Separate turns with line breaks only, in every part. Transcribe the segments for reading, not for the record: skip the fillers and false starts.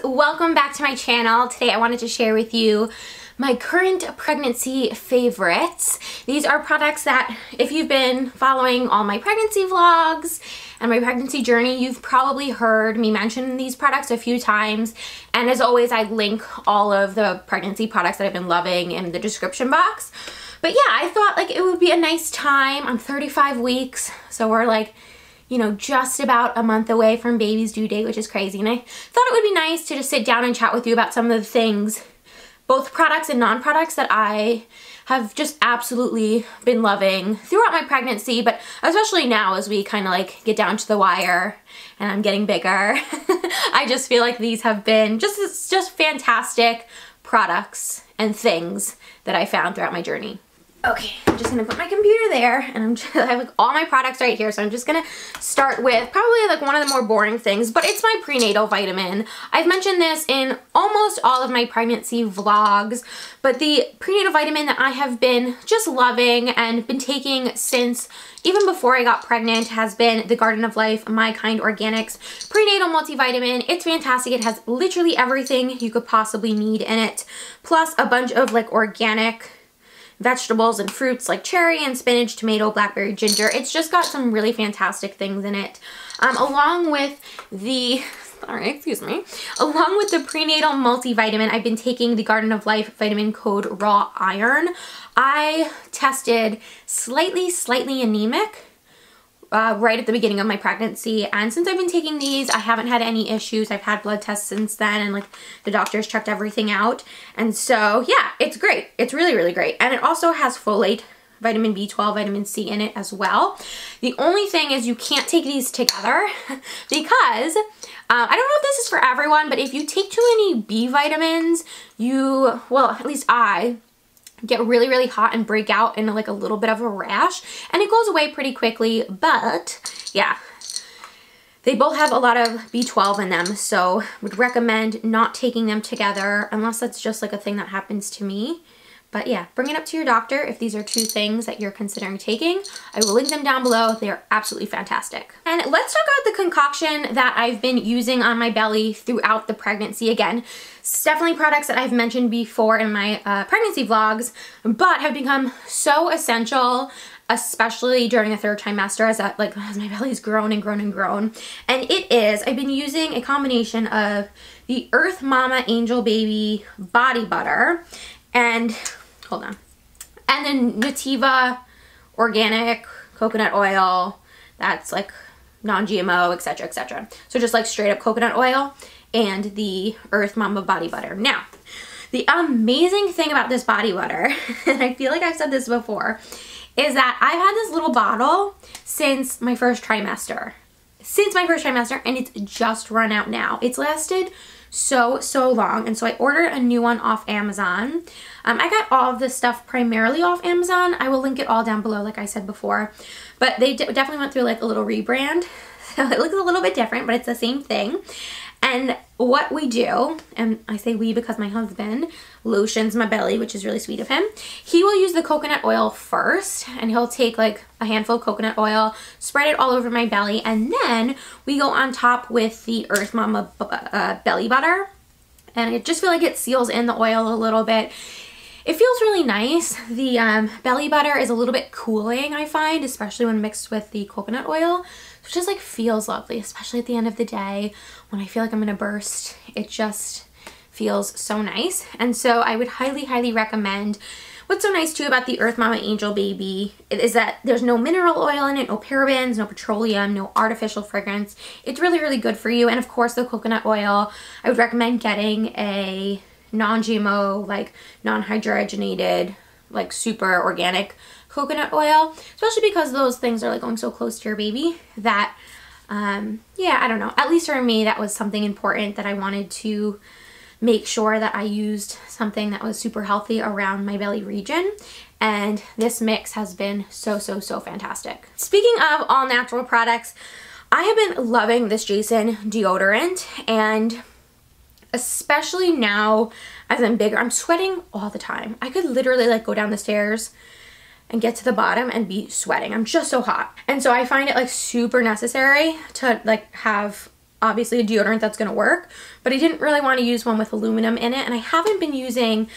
welcome back to my channel. Today I wanted to share with you my current pregnancy favorites. These are products that if you've been following all my pregnancy vlogs and my pregnancy journey, you've probably heard me mention these products a few times. And as always, I link all of the pregnancy products that I've been loving in the description box. But yeah, I thought like it would be a nice time. I'm 35 weeks, so we're like, you know, just about a month away from baby's due date, which is crazy. And I thought it would be nice to just sit down and chat with you about some of the things, both products and non-products, that I have just absolutely been loving throughout my pregnancy, but especially now as we kind of like get down to the wire and I'm getting bigger. I just feel like these have been just fantastic products and things that I found throughout my journey. Okay, I'm just gonna put my computer there and I have like all my products right here, so I'm just gonna start with probably like one of the more boring things, but it's my prenatal vitamin. I've mentioned this in almost all of my pregnancy vlogs, but the prenatal vitamin that I have been just loving and been taking since even before I got pregnant has been the Garden of Life mykind Organics Prenatal Multivitamin. It's fantastic. It has literally everything you could possibly need in it, plus a bunch of like organic vegetables and fruits like cherry and spinach, tomato, blackberry, ginger. It's just got some really fantastic things in it. Along with the prenatal multivitamin, I've been taking the Garden of Life Vitamin Code Raw Iron. I tested slightly anemic right at the beginning of my pregnancy, and since I've been taking these, I haven't had any issues. I've had blood tests since then, and like the doctors checked everything out, and so yeah, it's great. It's really great. And it also has folate, vitamin B12, vitamin C in it as well. The only thing is you can't take these together because I don't know if this is for everyone, but if you take too many B vitamins, well, at least I get really hot and break out in like a little bit of a rash, and it goes away pretty quickly. But yeah, they both have a lot of B12 in them, so would recommend not taking them together unless that's just like a thing that happens to me. But yeah, bring it up to your doctor if these are two things that you're considering taking. I will link them down below. They are absolutely fantastic. And let's talk about the concoction that I've been using on my belly throughout the pregnancy. Again, it's definitely products that I've mentioned before in my pregnancy vlogs, but have become so essential, especially during the third trimester as my belly's grown and grown. And it is, I've been using a combination of the Earth Mama Angel Baby Body Butter and then Nutiva organic coconut oil that's like non-GMO, etc. So just like straight up coconut oil and the Earth Mama body butter. Now, the amazing thing about this body butter, and I feel like I've said this before, is that I've had this little bottle since my first trimester. And it's just run out now. It's lasted so long, and so I ordered a new one off Amazon. I got all of this stuff primarily off Amazon. I will link it all down below like I said before, but they definitely went through like a little rebrand, so it looks a little bit different, but it's the same thing. And what we do, and I say we because my husband lotions my belly, which is really sweet of him. He will use the coconut oil first, and he'll take like a handful of coconut oil, spread it all over my belly, and then we go on top with the Earth Mama belly butter. And I just feel like it seals in the oil a little bit. It feels really nice. The belly butter is a little bit cooling, I find, especially when mixed with the coconut oil. So it just like feels lovely, especially at the end of the day when I feel like I'm gonna burst. It just feels so nice. And so I would highly recommend. What's so nice too about the Earth Mama Angel Baby is that there's no mineral oil in it, no parabens, no petroleum, no artificial fragrance. It's really good for you. And of course the coconut oil, I would recommend getting a non-GMO, like non-hydrogenated, like super organic coconut oil, especially because those things are like going so close to your baby that yeah, I don't know, at least for me that was something important that I wanted to make sure that I used something that was super healthy around my belly region, and this mix has been so fantastic. Speaking of all natural products, I have been loving this Jason deodorant, and especially now as I'm bigger, I'm sweating all the time. I could literally like go down the stairs and get to the bottom and be sweating. I'm just so hot. And so I find it like super necessary to like have obviously a deodorant that's gonna work, but I didn't really want to use one with aluminum in it, and I've been using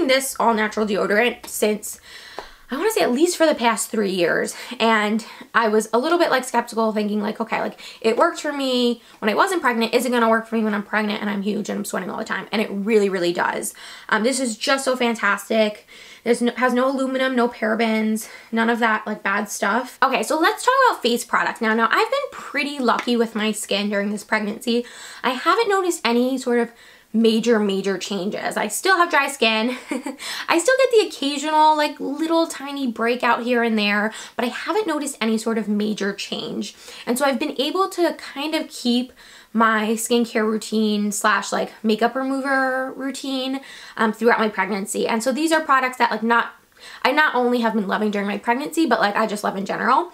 this all natural deodorant since, I want to say, at least for the past 3 years. And I was a little bit like skeptical, thinking like, okay, like it worked for me when I wasn't pregnant. Is it going to work for me when I'm pregnant and I'm huge and I'm sweating all the time? And it really, really does. This is just so fantastic. Has no aluminum, no parabens, none of that like bad stuff. Okay, so let's talk about face products now. Now, I've been pretty lucky with my skin during this pregnancy. I haven't noticed any sort of major changes. I still have dry skin. I still get the occasional like little tiny breakout here and there, but I haven't noticed any sort of major change. And so I've been able to kind of keep my skincare routine / like makeup remover routine throughout my pregnancy. And so these are products that like I not only have been loving during my pregnancy, but like I just love in general.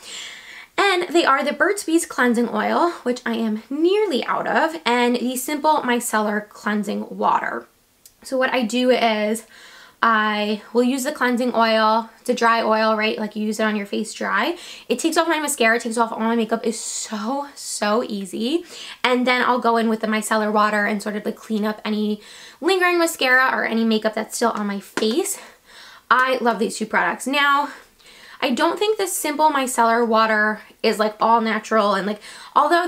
And they are the Burt's Bees Cleansing Oil, which I am nearly out of, and the Simple Micellar Cleansing Water. So what I do is I will use the cleansing oil. It's a dry oil, right? Like you use it on your face dry. It takes off my mascara, it takes off all my makeup. It's so easy. And then I'll go in with the micellar water and sort of like clean up any lingering mascara or any makeup that's still on my face. I love these two products. Now, I don't think the Simple Micellar Water is like all natural, and like although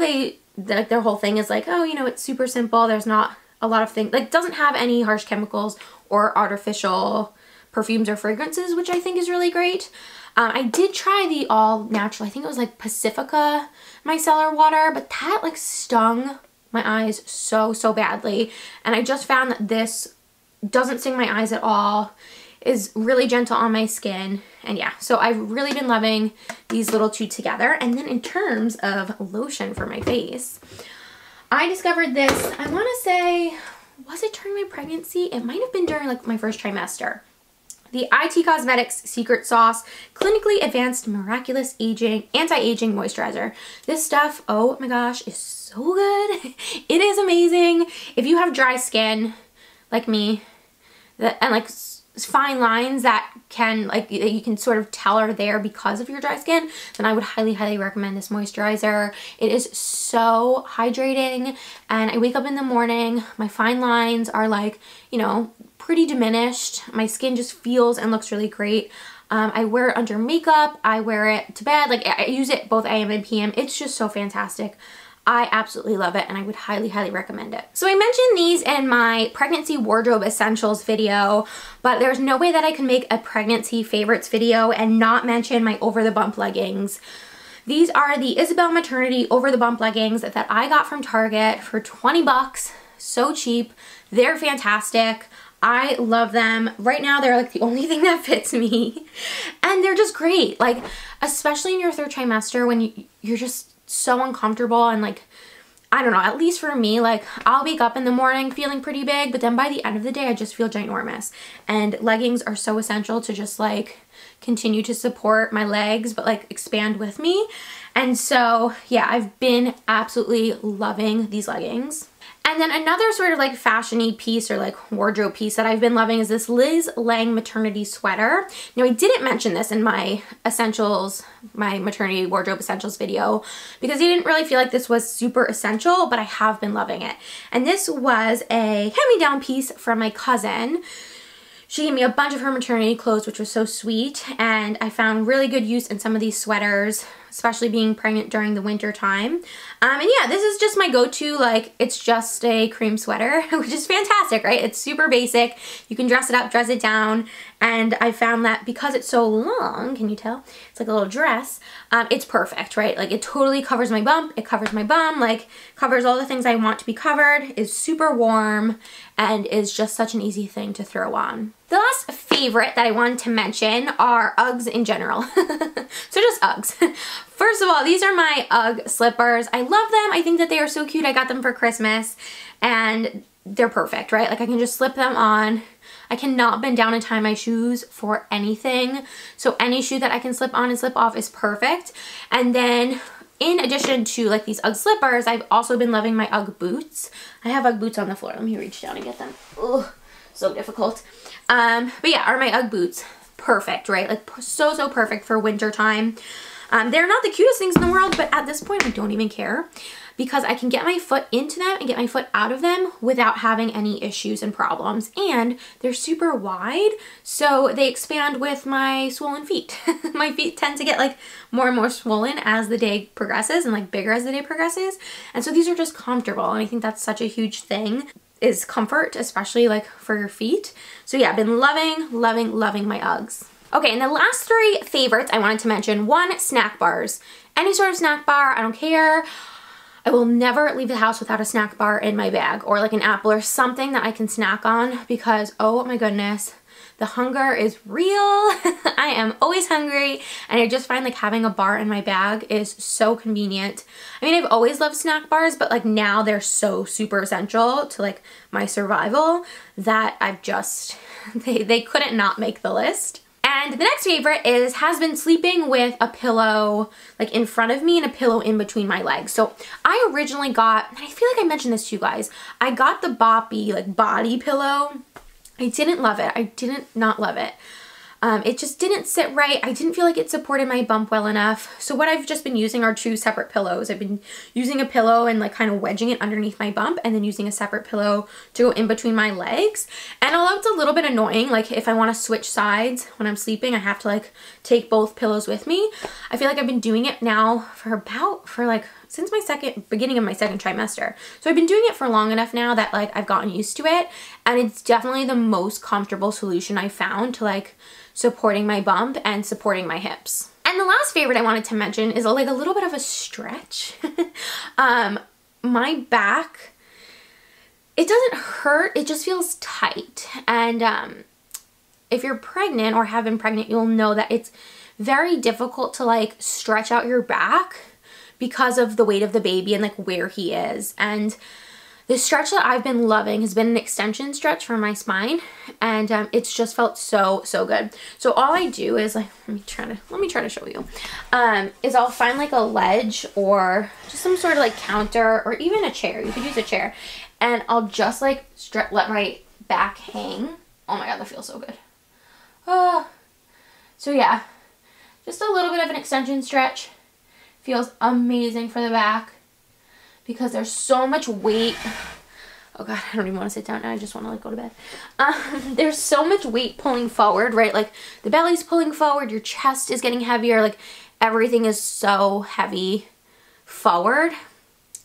their whole thing is like, oh, you know, it's super simple, there's not a lot of things, like doesn't have any harsh chemicals or artificial perfumes or fragrances, which I think is really great. I did try the all natural, I think it was like Pacifica micellar water, but that like stung my eyes so badly, and I just found that this doesn't sting my eyes at all, is really gentle on my skin. And yeah, so I've really been loving these little two together. And then in terms of lotion for my face, I discovered this, I want to say, was it during my pregnancy? It might have been during like my first trimester. The IT Cosmetics Secret Sauce Clinically Advanced Miraculous Anti-Aging Moisturizer. This stuff, oh my gosh, is so good. It is amazing. If you have dry skin like me, and like fine lines that can like you can sort of tell are there because of your dry skin, then I would highly recommend this moisturizer. It is so hydrating, and I wake up in the morning, my fine lines are like, you know, pretty diminished. My skin just feels and looks really great. I wear it under makeup, I wear it to bed, like I use it both AM and PM. It's just so fantastic. I absolutely love it, and I would highly recommend it. So I mentioned these in my pregnancy wardrobe essentials video, but there's no way that I can make a pregnancy favorites video and not mention my over the bump leggings. These are the Isabel Maternity over the bump leggings that I got from Target for 20 bucks. So cheap. They're fantastic. I love them. Right now they're like the only thing that fits me, and they're just great. Like especially in your third trimester when you're just so uncomfortable, and like, I don't know, at least for me, like I'll wake up in the morning feeling pretty big, but then by the end of the day I just feel ginormous. And leggings are so essential to just like continue to support my legs but like expand with me. And so yeah, I've been absolutely loving these leggings. And then another sort of like fashion-y piece or like wardrobe piece that I've been loving is this Liz Lang maternity sweater. Now I didn't mention this in my essentials, my maternity wardrobe essentials video, because I didn't really feel like this was super essential, but I have been loving it. And this was a hand-me-down piece from my cousin. She gave me a bunch of her maternity clothes, which was so sweet, and I found really good use in some of these sweaters, especially being pregnant during the winter time. And yeah, this is just my go-to, like it's just a cream sweater, which is fantastic, right? It's super basic. You can dress it up, dress it down, and I found that because it's so long, can you tell? It's like a little dress, it's perfect, right? Like it totally covers my bump, it covers my bum, like covers all the things I want to be covered, is super warm, and is just such an easy thing to throw on. The last favorite that I wanted to mention are Uggs in general. So just Uggs. First of all, these are my Ugg slippers. I love them. I think that they are so cute. I got them for Christmas and they're perfect, right? Like I can just slip them on. I cannot bend down and tie my shoes for anything. So any shoe that I can slip on and slip off is perfect. And then in addition to like these Ugg slippers, I've also been loving my Ugg boots. I have Ugg boots on the floor. Let me reach down and get them. Ugh, so difficult. But yeah, are my Ugg boots. Perfect, right? Like so perfect for winter time. They're not the cutest things in the world, but at this point I don't even care because I can get my foot into them and get my foot out of them without having any issues and problems. And they're super wide, so they expand with my swollen feet. My feet tend to get like more and more swollen as the day progresses and like bigger as the day progresses. And so these are just comfortable, and I think that's such a huge thing, is comfort, especially like for your feet. So yeah, I've been loving my Uggs. Okay, and the last three favorites I wanted to mention. One, snack bars. Any sort of snack bar, I don't care. I will never leave the house without a snack bar in my bag, or like an apple or something that I can snack on, because oh my goodness, the hunger is real. I am always hungry, and I just find like having a bar in my bag is so convenient. I mean, I've always loved snack bars, but like now they're so super essential to like my survival that I've just, they couldn't not make the list. And the next favorite has been sleeping with a pillow like in front of me and a pillow in between my legs. So I originally got, and I feel like I mentioned this to you guys, I got the Boppy like body pillow. I didn't love it. I did not love it. It just didn't sit right. I didn't feel like it supported my bump well enough. So what I've just been using are two separate pillows. I've been using a pillow and like kind of wedging it underneath my bump, and then using a separate pillow to go in between my legs. And although it's a little bit annoying, like if I want to switch sides when I'm sleeping, I have to like take both pillows with me. I feel like I've been doing it now for since my beginning of my second trimester. So I've been doing it for long enough now that like I've gotten used to it, and it's definitely the most comfortable solution I found to like supporting my bump and supporting my hips. And the last favorite I wanted to mention is like a little bit of a stretch. My back, it doesn't hurt, it just feels tight. And if you're pregnant or have been pregnant, you'll know that it's very difficult to like stretch out your back because of the weight of the baby and like where he is. And the stretch that I've been loving has been an extension stretch for my spine, and it's just felt so good. So all I do is like, let me try to show you, is I'll find like a ledge or just some sort of like counter, or even a chair. You could use a chair, and I'll just like let my back hang. Oh my god, that feels so good. So yeah, just a little bit of an extension stretch. Feels amazing for the back because there's so much weight. Oh god, I don't even want to sit down now. I just want to like go to bed. There's so much weight pulling forward, right? Like the belly's pulling forward, your chest is getting heavier, like everything is so heavy forward.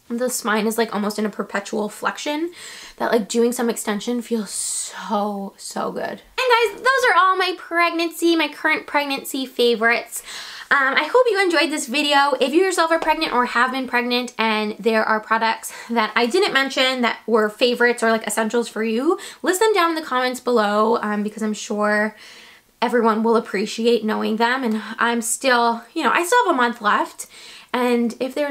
The spine is like almost in a perpetual flexion that like doing some extension feels so good. And guys, those are all my current pregnancy favorites. I hope you enjoyed this video. If you yourself are pregnant or have been pregnant and there are products that I didn't mention that were favorites or like essentials for you, list them down in the comments below, because I'm sure everyone will appreciate knowing them. And I'm still, I still have a month left. And if there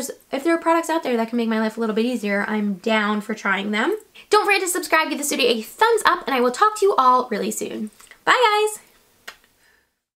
are products out there that can make my life a little bit easier, I'm down for trying them. Don't forget to subscribe, give this video a thumbs up, and I will talk to you all really soon. Bye guys!